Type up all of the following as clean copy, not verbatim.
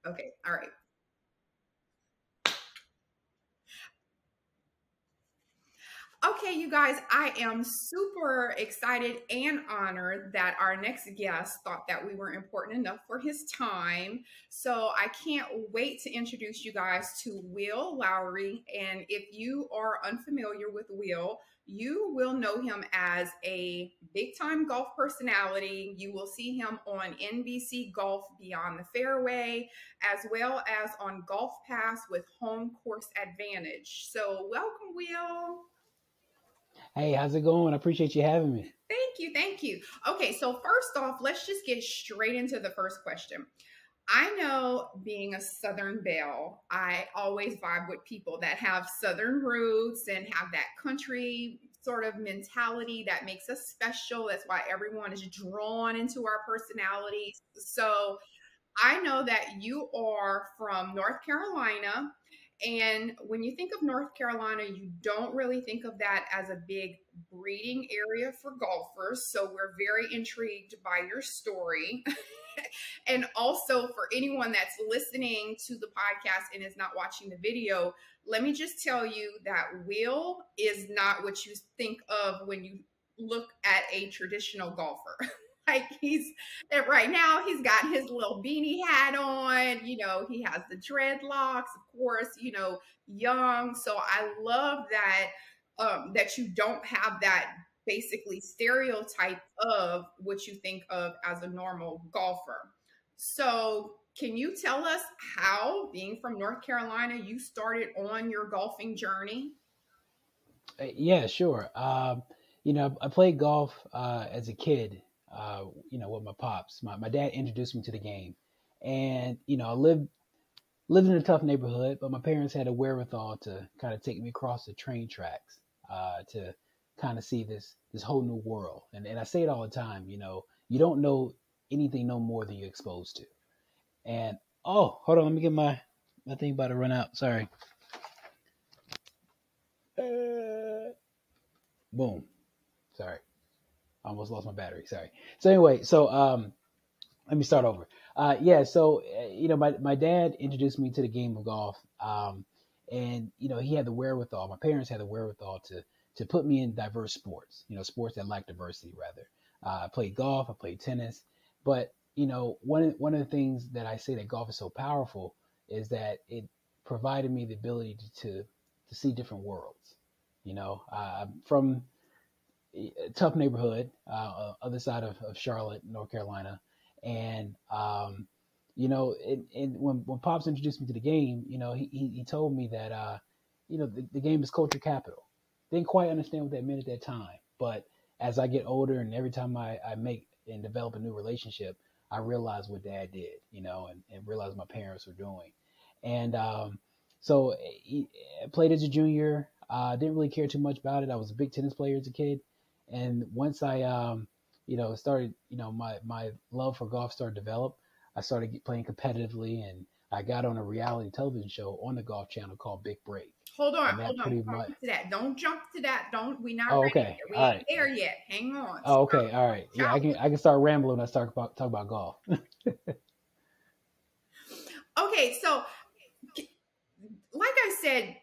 Okay. All right. Okay, you guys, I am super excited and honored that our next guest thought that we were important enough for his time. So I can't wait to introduce you guys to Will Lowery. And if you are unfamiliar with Will, you will know him as a big time golf personality. You will see him on NBC Golf Beyond the Fairway, as well as on GolfPass with Home Course Advantage. So, welcome, Will. Hey, how's it going? I appreciate you having me. Thank you. Thank you. Okay, so first off, let's just get straight into the first question. I know being a Southern belle, I always vibe with people that have Southern roots and have that country sort of mentality that makes us special. That's why everyone is drawn into our personalities. So I know that you are from North Carolina. And when you think of North Carolina, you don't really think of that as a big breeding area for golfers. So we're very intrigued by your story. And also, for anyone that's listening to the podcast and is not watching the video, let me just tell you that Will is not what you think of when you look at a traditional golfer. Like he's right now, he's got his little beanie hat on. He has the dreadlocks, of course. Young. So I love that you don't have that basically stereotype of what you think of as a normal golfer. So, can you tell us how, being from North Carolina, you started on your golfing journey? Yeah, sure. I played golf as a kid, with my pops. My dad introduced me to the game. And, I lived in a tough neighborhood, but my parents had a wherewithal to kind of take me across the train tracks to kind of see this whole new world. And I say it all the time, you don't know anything no more than you're exposed to. And oh, hold on, let me get my thing about to run out. Sorry. Uh, Boom. Sorry. I almost lost my battery. Sorry. So anyway, let me start over. Yeah, so my dad introduced me to the game of golf, and he had the wherewithal. My parents had the wherewithal to put me in diverse sports. Sports that lack diversity rather. I played golf. I played tennis, but one of the things that I say that golf is so powerful is that it provided me the ability to see different worlds. I'm from a tough neighborhood, other side of Charlotte, North Carolina, and and when Pops introduced me to the game, he told me that the game is culture capital. Didn't quite understand what that meant at that time, but as I get older and every time I make and develop a new relationship, I realize what Dad did, and realize my parents were doing, and so I played as a junior. Didn't really care too much about it. I was a big tennis player as a kid, and once I started, my love for golf started to develop. I started playing competitively, and I got on a reality television show on the Golf Channel called Big Break, Hold on, and that hold on. pretty Before I much. get to that, don't jump to that. Don't. We're not Oh, ready okay, yet. We all ain't right. there yet. Hang on. Oh, Start okay, all right. with Yeah, I can start rambling when I start talk about golf. childhood. Okay, so like I said,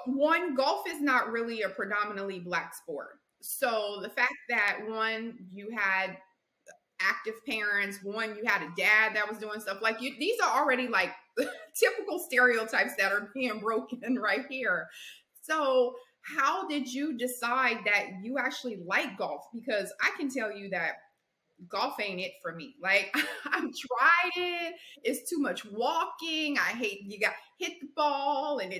one, golf is not really a predominantly black sport. So the fact that one, you had active parents, one, you had a dad that was doing stuff like you, these are already like typical stereotypes that are being broken right here. So how did you decide that you actually like golf? Because I can tell you that golf ain't it for me. Like I've tried it. It's too much walking. I hate you got hit the ball and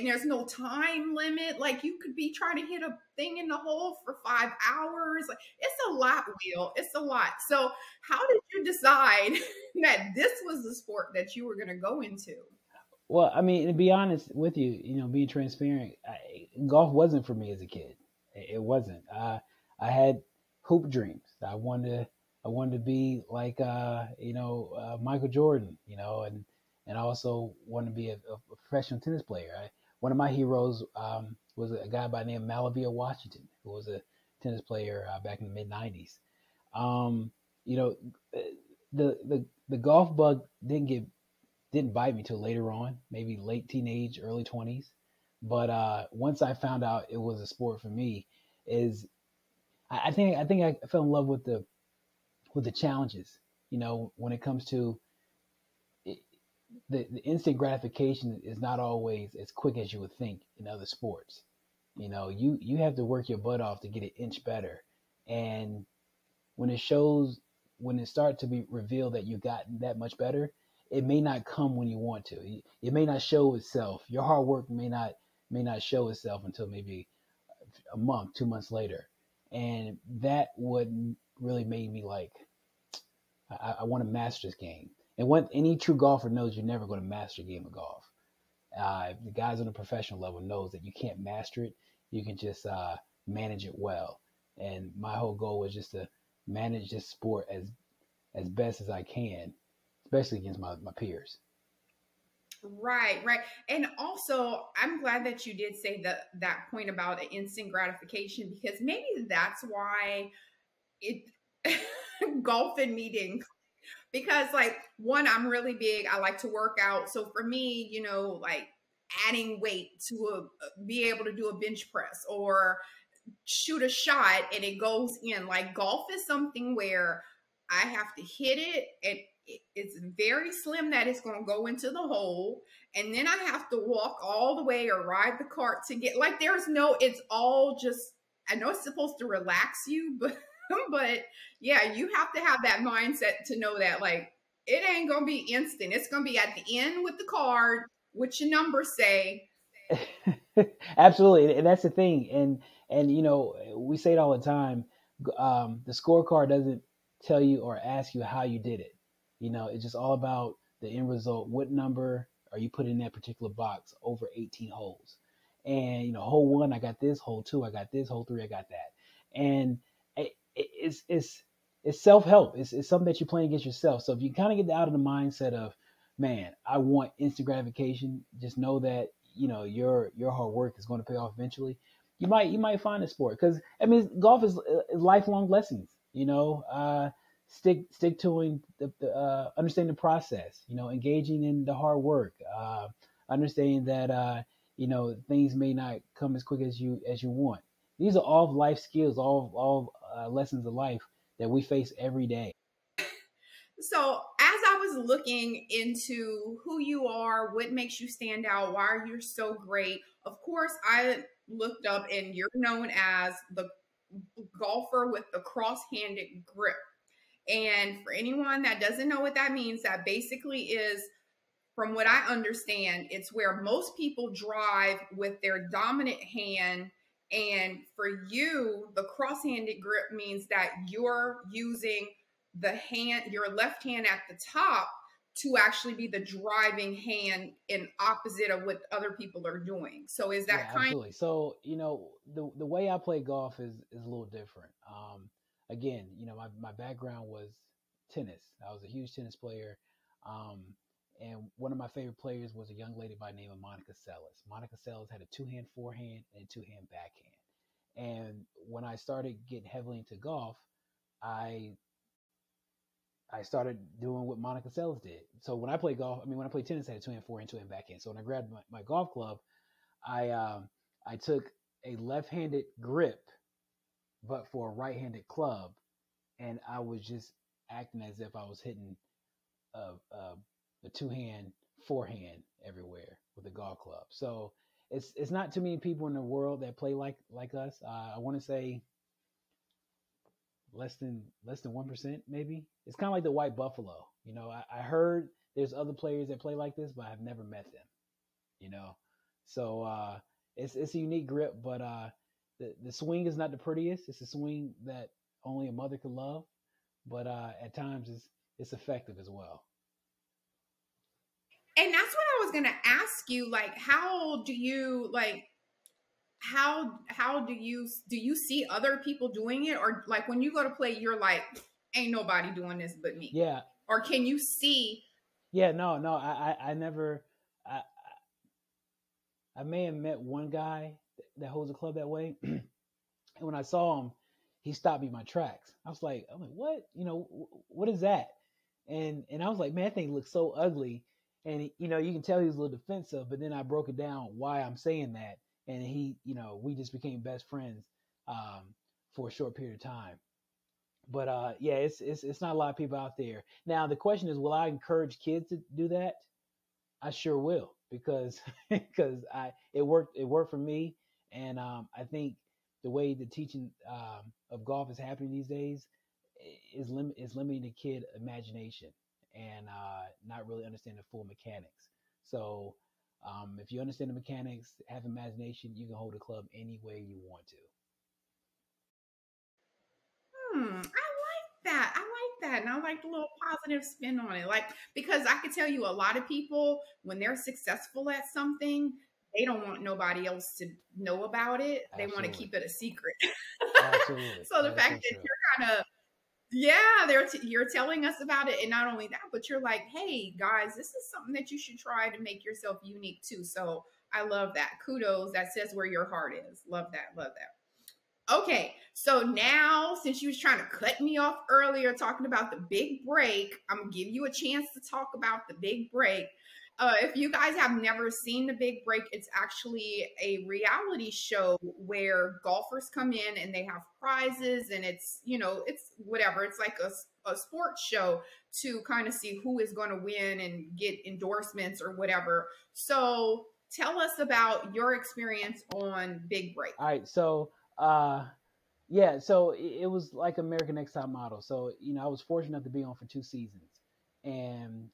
there's no time limit. Like you could be trying to hit a thing in the hole for 5 hours. Like it's a lot, Will. It's a lot. So how did you decide that this was the sport that you were gonna go into? Well, I mean, to be honest with you, being transparent, golf wasn't for me as a kid. It wasn't. I had hoop dreams. I wanted to be like, Michael Jordan, and I also wanted to be a professional tennis player. One of my heroes was a guy by the name of Malavia Washington, who was a tennis player back in the mid '90s. Um, you know, the golf bug didn't get didn't bite me till later on, maybe late teenage, early 20s. But once I found out it was a sport for me, is I think I fell in love with the challenges. When it comes to it, the instant gratification is not always as quick as you would think in other sports. You have to work your butt off to get an inch better, and when it shows, when it starts to be revealed that you got that much better, it may not come when you want to. It may not show itself. Your hard work may not show itself until maybe a month, 2 months later, and that would really made me like, I want to master this game. And what any true golfer knows, you're never going to master a game of golf. The guys on the professional level knows that you can't master it. You can just manage it well. And my whole goal was just to manage this sport as best as I can, especially against my peers. Right, right. And also, I'm glad that you did say that point about the instant gratification, because maybe that's why it golf and meeting, because like one, I'm really big, I like to work out. So for me, like adding weight to be able to do a bench press or shoot a shot and it goes in, like golf is something where I have to hit it and it's very slim that it's going to go into the hole, and then I have to walk all the way or ride the cart to get, like, it's all just, I know it's supposed to relax you, but but yeah, you have to have that mindset to know that like it ain't gonna be instant. It's gonna be at the end with the card, what your numbers say. Absolutely, and that's the thing. And we say it all the time. The scorecard doesn't tell you or ask you how you did it. It's just all about the end result. What number are you putting in that particular box over 18 holes? And hole one, I got this. Hole two, I got this. Hole three, I got that. And it's self help. It's something that you're playing against yourself. So if you kind of get out of the mindset of, man, I want instant gratification, just know that your hard work is going to pay off eventually. You might find a sport, because I mean golf is lifelong lessons. Stick to the understanding the process. Engaging in the hard work. Understanding that things may not come as quick as you want. These are all life skills, all lessons of life that we face every day. So as I was looking into who you are, what makes you stand out, why you're so great, of course, I looked up and you're known as the golfer with the cross-handed grip. And for anyone that doesn't know what that means, that basically is, from what I understand, it's where most people drive with their dominant hand. And for you, the cross-handed grip means that you're using your left hand at the top to actually be the driving hand in opposite of what other people are doing. So is Yeah, that kind absolutely. So the way I play golf is a little different. Again, my background was tennis. I was a huge tennis player. Um, and one of my favorite players was a young lady by the name of Monica Seles. Monica Seles had a two-hand forehand and a two-hand backhand. And when I started getting heavily into golf, I I started doing what Monica Seles did. So when I play golf, when I play tennis, I had a two-hand forehand, two-hand backhand. So when I grabbed my golf club, I took a left-handed grip, but for a right-handed club, and I was just acting as if I was hitting a two-hand forehand everywhere with a golf club. So it's not too many people in the world that play like us. I want to say less than 1% maybe. It's kind of like the white buffalo. I heard there's other players that play like this, but I've never met them. You know, so it's a unique grip, but the swing is not the prettiest. It's a swing that only a mother could love, but at times it's effective as well. and that's what I was gonna ask you. Like, how do you see other people doing it, or like when you go to play, you're like, ain't nobody doing this but me, Yeah, or can you see? yeah, no, I never. I I may have met one guy that holds a club that way, and when I saw him, he stopped me in my tracks. I'm like, what? What is that? And I was like, man, that thing looks so ugly. And you can tell he was a little defensive, but then I broke it down why I'm saying that, and we just became best friends for a short period of time. But yeah, it's not a lot of people out there. Now the question is, will I encourage kids to do that? I sure will, because because I it worked for me, and I think the way the teaching of golf is happening these days is limiting the kid imagination and not really understanding the full mechanics. So if you understand the mechanics, have imagination, you can hold a club any way you want to. I like that. I like that. And I like the little positive spin on it. Like, because I could tell you a lot of people, when they're successful at something, they don't want nobody else to know about it. They want to Absolutely, keep it a secret. absolutely, So the that is fact so that true. you're kind of, yeah, you're telling us about it. And not only that, but you're like, hey, guys, this is something that you should try to make yourself unique too. So I love that. Kudos. That says where your heart is. Love that. Love that. Okay, so now since you was trying to cut me off earlier talking about the big break, I'm gonna give you a chance to talk about the big break. If you guys have never seen the big break, it's actually a reality show where golfers come in and they have prizes, and it's whatever. It's like a sports show to kind of see who is going to win and get endorsements or whatever. So tell us about your experience on Big Break. All right, so yeah, so it was like American Next Top Model. So I was fortunate enough to be on for 2 seasons, and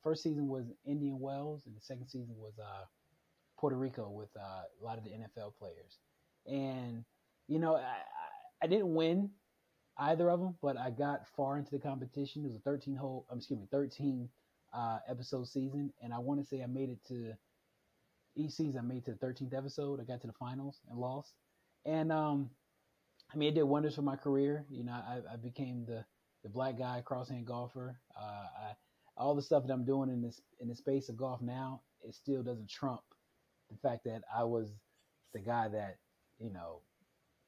first season was Indian Wells, and the second season was Puerto Rico with a lot of the NFL players. And I didn't win either of them, but I got far into the competition. It was a 13 episode season, and I want to say I made it to each season. I made it to the 13th episode. I got to the finals and lost. And I mean, it did wonders for my career. I became the black guy crosshand golfer. All the stuff that I'm doing in the space of golf now, it still doesn't trump the fact that I was the guy that you know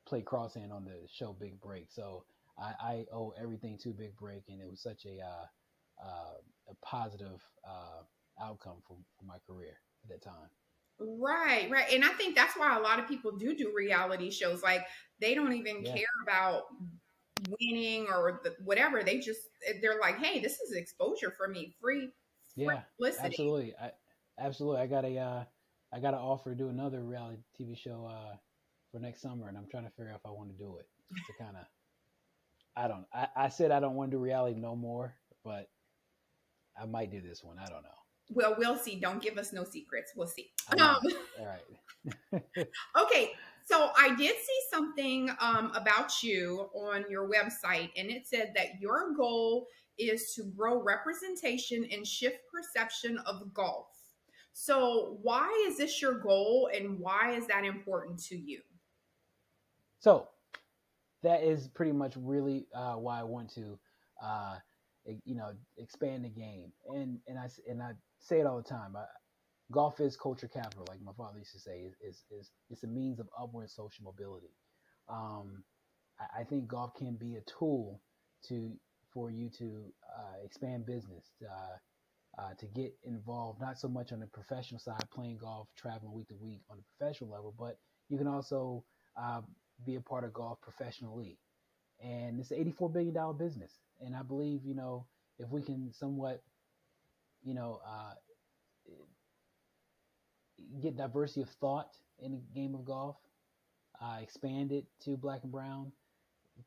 played crosshand on the show Big Break. So I owe everything to Big Break, and it was such a positive outcome for my career at that time. Right, right. And I think that's why a lot of people do reality shows. Like they don't even Yeah, care about winning or whatever. They're like, "Hey, this is exposure for me. Free yeah, publicity." absolutely. Absolutely. I got an offer to do another reality TV show for next summer, and I'm trying to figure out if I want to do it. To kind of, I don't. I said I don't want to do reality no more, but I might do this one. I don't know. Well, we'll see. Don't give us no secrets. We'll see. I'm Um, not. All right. okay, so I did see something about you on your website, and it said that your goal is to grow representation and shift perception of golf. So, why is this your goal, and why is that important to you? So that is pretty much really why I want to, uh, expand the game. And I say it all the time. Golf is culture capital, like my father used to say. Is It's a means of upward social mobility. Um, I think golf can be a tool to for you to expand business, to get involved, not so much on the professional side, playing golf, traveling week to week on the professional level, but you can also uh, be a part of golf professionally. And it's an $84 billion business. And I believe, if we can somewhat, you know, uh, get diversity of thought in the game of golf, expand it to black and brown,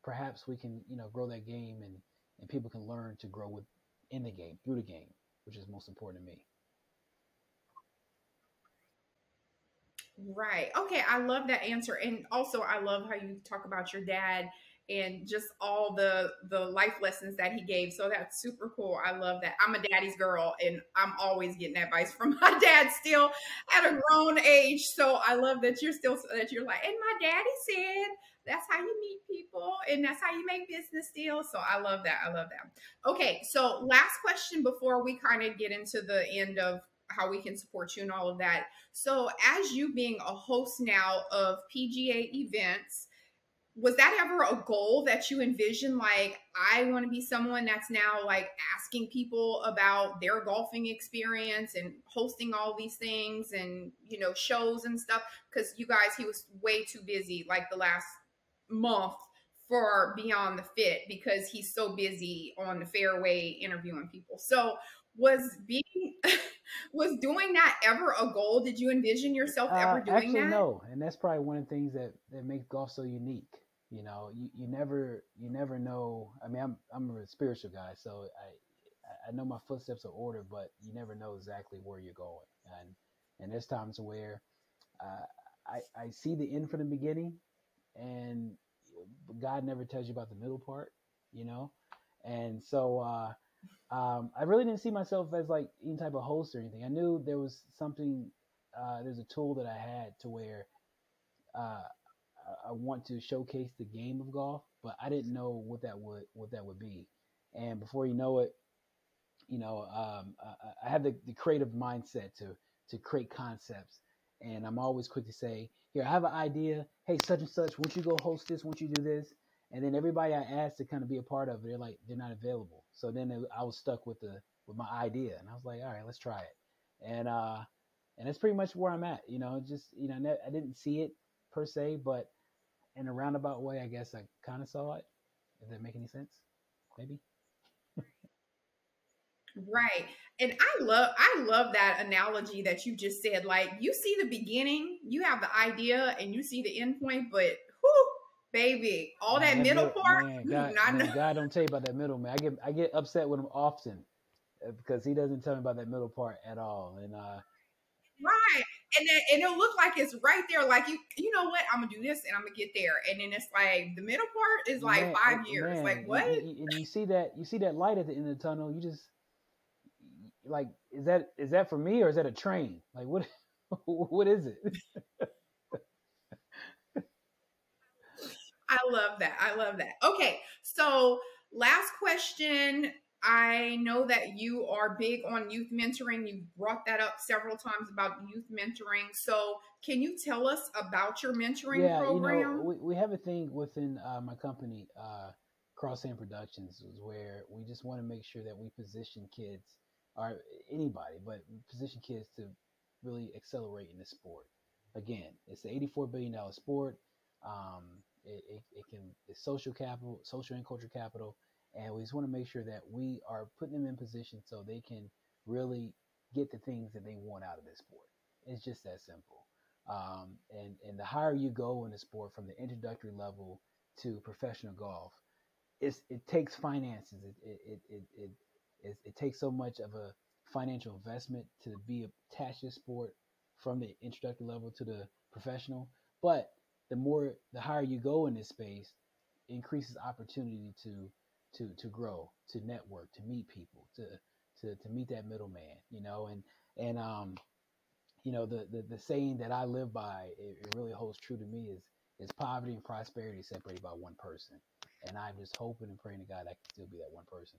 perhaps we can, grow that game, and people can learn to grow in the game, through the game, which is most important to me. Right. Okay. I love that answer. And also I love how you talk about your dad and just all the life lessons that he gave. So that's super cool. I love that. I'm a daddy's girl and I'm always getting advice from my dad still at a grown age. So I love that you're like, and my daddy said that's how you meet people and that's how you make business deals. So I love that. I love that. Okay. So last question before we kind of get into the end of how we can support you and all of that. So, as you being a host now of PGA events, was that ever a goal that you envisioned? Like, I want to be someone that's now like asking people about their golfing experience and hosting all these things and, shows and stuff. Cause you guys, he was way too busy like the last month for Beyond the Fit because he's so busy on the Fairway interviewing people. So was being, was doing that ever a goal? Did you envision yourself ever doing Actually, that? no, and that's probably one of the things that makes golf so unique. You never know. I mean, I'm a spiritual guy, so I know my footsteps are ordered, but you never know exactly where you're going. And there's times where uh, I see the end from the beginning, and God never tells you about the middle part, you know. And so I really didn't see myself as like any type of host or anything. I knew there was something. There's a tool that I had to where uh, I want to showcase the game of golf, but I didn't know what that would be. And before you know it, I have the creative mindset to create concepts, and I'm always quick to say, here, I have an idea. Hey, such and such, won't you go host this? Won't you do this? And then everybody I asked to kind of be a part of it, they're not available. So then I was stuck with my idea, and I was like, all right, let's try it. And that's pretty much where I'm at. Just I didn't see it per se, but in a roundabout way, I guess I kind of saw it. If that make any sense, maybe. Right. And I love that analogy that you just said. Like, you see the beginning, you have the idea and you see the end point, but whoo, baby, all Man, that that middle middle part, man, you do God, not know. man, God don't tell you about that middle man. I get upset with him often because he doesn't tell me about that middle part at all. And Right. And it'll look like it's right there. Like, you know what? I'm gonna do this and I'm gonna get there. And then it's like the middle part is like man, 5 years. Like, man, what? and you see that light at the end of the tunnel. You just like, is that for me or is that a train? Like what? What is it? I love that. I love that. Okay, so last question. I know that you are big on youth mentoring. You brought that up several times about youth mentoring. So, can you tell us about your mentoring Yeah, program? we have a thing within my company, Crosshand Productions, is where we just want to make sure that we position kids, or anybody, but position kids to really accelerate in the sport. Again, it's an $84 billion sport. It's social capital, social and cultural capital, and we just want to make sure that we are putting them in position so they can really get the things that they want out of this sport. It's just that simple. And the higher you go in the sport from the introductory level to professional golf, it takes finances. It takes so much of a financial investment to be attached to the sport from the introductory level to the professional. But the higher you go in this space, it increases opportunity to grow, to network, to meet people, to meet that middleman, and the saying that I live by, it really holds true to me, is poverty and prosperity separated by one person. And I'm just hoping and praying to God I can still be that one person